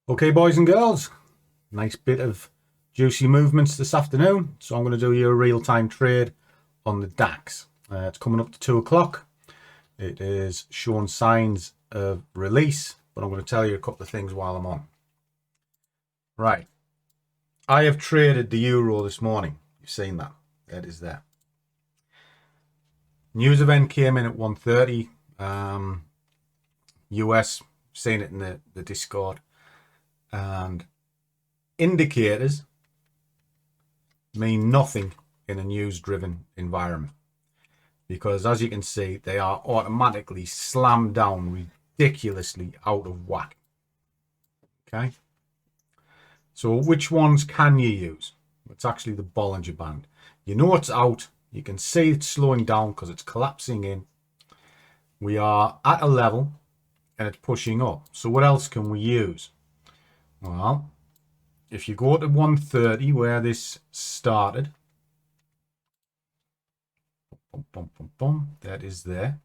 Okay, boys and girls, nice bit of juicy movements this afternoon. So I'm going to do you a real-time trade on the DAX. It's coming up to 2 o'clock. It is showing signs of release, but I'm going to tell you a couple of things while I'm on. Right. I have traded the euro this morning. You've seen that. That is there. News event came in at 1:30. US, seen it in the Discord. And indicators mean nothing in a news-driven environment, because as you can see, they are automatically slammed down ridiculously out of whack. Okay, so which ones can you use? It's actually the Bollinger Band. You know it's out. You can see it's slowing down because it's collapsing in. We are at a level and it's pushing up. So what else can we use? Well, if you go to 1:30 where this started, that is there,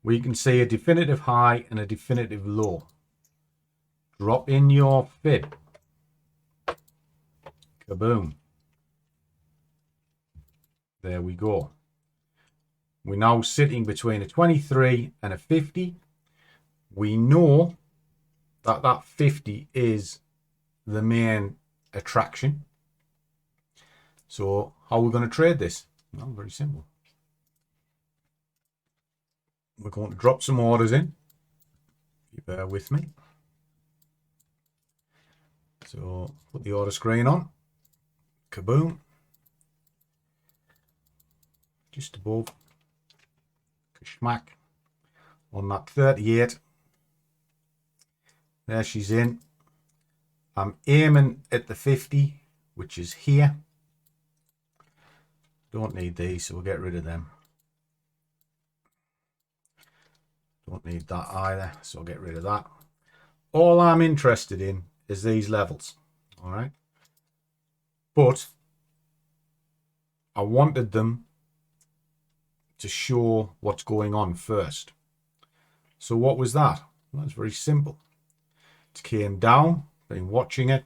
we can see a definitive high and a definitive low. Drop in your fib. Kaboom. There we go. We're now sitting between a 23 and a 50. We know that that 50 is the main attraction. So how are we going to trade this? Well, very simple. We're going to drop some orders in. You bear with me. So put the order screen on. Kaboom. Just above. Kashmack. On that 38. There she's in. I'm aiming at the 50, which is here. Don't need these, so we'll get rid of them. Don't need that either, so I'll get rid of that. All I'm interested in is these levels. All right. But I wanted them to show what's going on first. So what was that? Well, it's very simple. It came down, been watching it.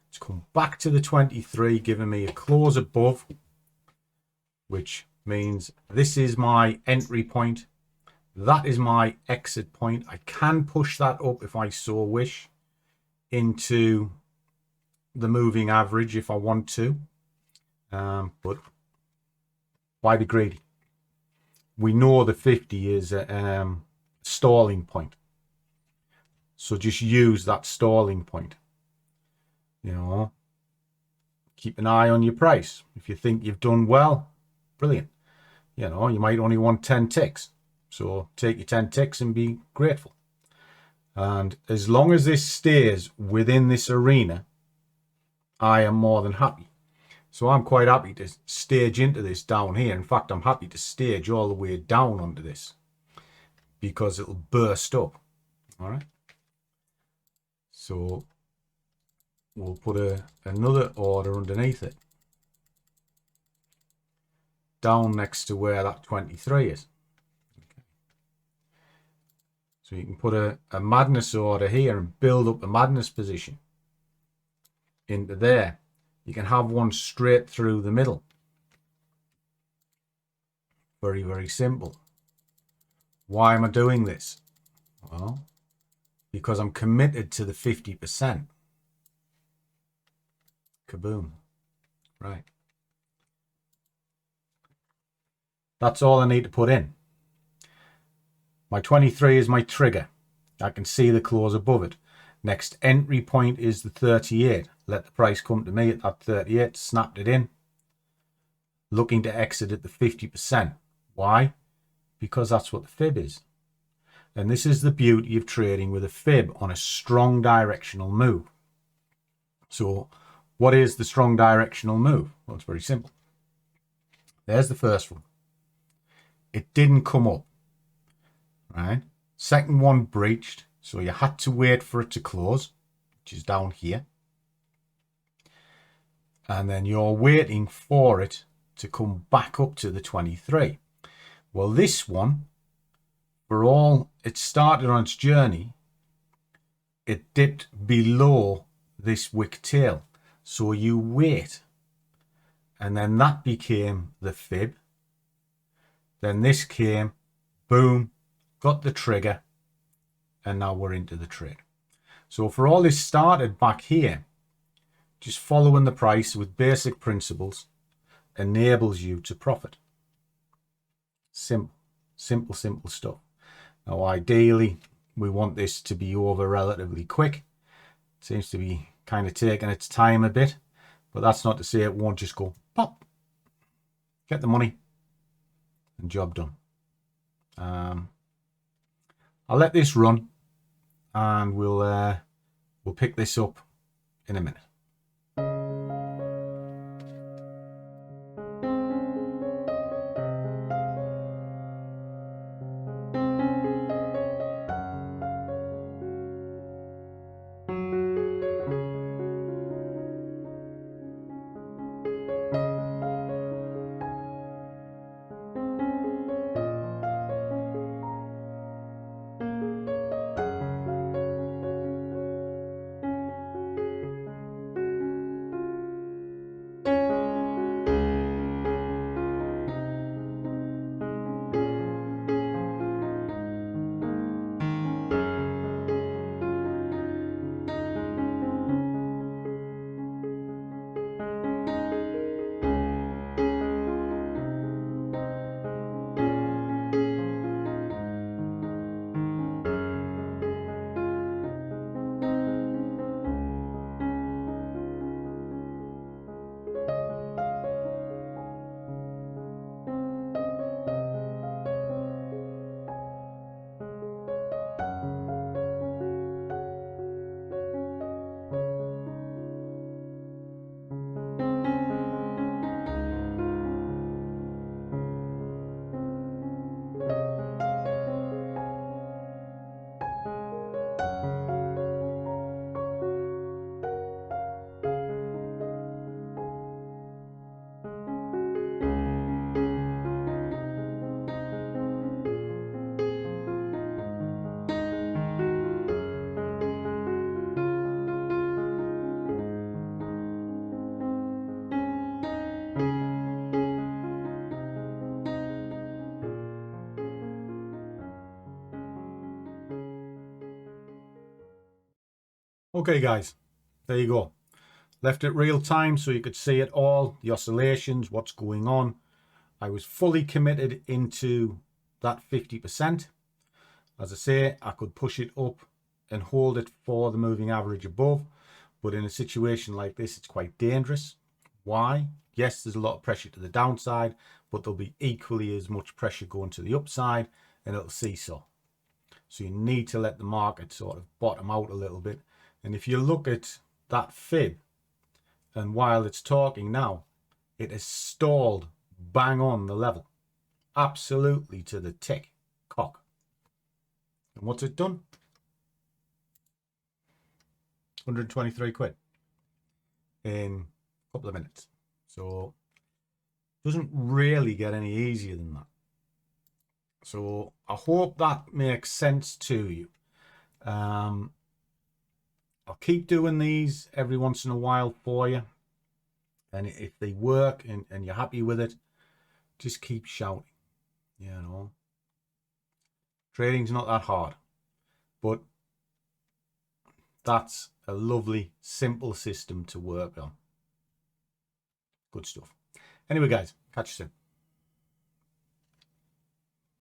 It's come back to the 23, giving me a close above, which means this is my entry point. That is my exit point. I can push that up if I so wish into the moving average if I want to. But why be greedy? We know the 50 is a stalling point. So just use that stalling point. You know, keep an eye on your price. If you think you've done well, brilliant. You know, you might only want 10 ticks. So take your 10 ticks and be grateful. And as long as this stays within this arena, I am more than happy. So I'm quite happy to stage into this down here. In fact, I'm happy to stage all the way down onto this because it'll burst up. All right. So we'll put another order underneath it, down next to where that 23 is. Okay. So you can put a madness order here and build up a madness position into there. You can have one straight through the middle. Very, very simple. Why am I doing this? Well, because I'm committed to the 50%. Kaboom. Right. That's all I need to put in. My 23 is my trigger. I can see the close above it. Next entry point is the 38. Let the price come to me at that 38. Snapped it in. Looking to exit at the 50%. Why? Because that's what the fib is. And this is the beauty of trading with a fib on a strong directional move. So what is the strong directional move? Well, it's very simple. There's the first one. It didn't come up. Right? Second one breached. So you had to wait for it to close, which is down here. And then you're waiting for it to come back up to the 23. Well, this one, for all it started on its journey, it dipped below this wick tail. So you wait. And then that became the fib. Then this came, boom, got the trigger, and now we're into the trade. So for all this started back here, just following the price with basic principles enables you to profit. Simple, simple, simple stuff. Now ideally, we want this to be over relatively quick. It seems to be kind of taking its time a bit, but that's not to say it won't just go pop, get the money, and job done. I'll let this run, and we'll pick this up in a minute. Okay guys, there you go. Left it real time so you could see it all, the oscillations, what's going on. I was fully committed into that 50%. As I say, I could push it up and hold it for the moving average above, but in a situation like this, it's quite dangerous. Why? Yes, there's a lot of pressure to the downside, but there'll be equally as much pressure going to the upside, and it'll seesaw. So you need to let the market sort of bottom out a little bit. And if you look at that fib, and while it's talking now, it has stalled bang on the level. Absolutely to the tick, cock. And what's it done? 123 quid in a couple of minutes. So it doesn't really get any easier than that. So I hope that makes sense to you. I'll keep doing these every once in a while for you. And if they work and you're happy with it, just keep shouting. You know, trading's not that hard, but that's a lovely, simple system to work on. Good stuff. Anyway, guys, catch you soon.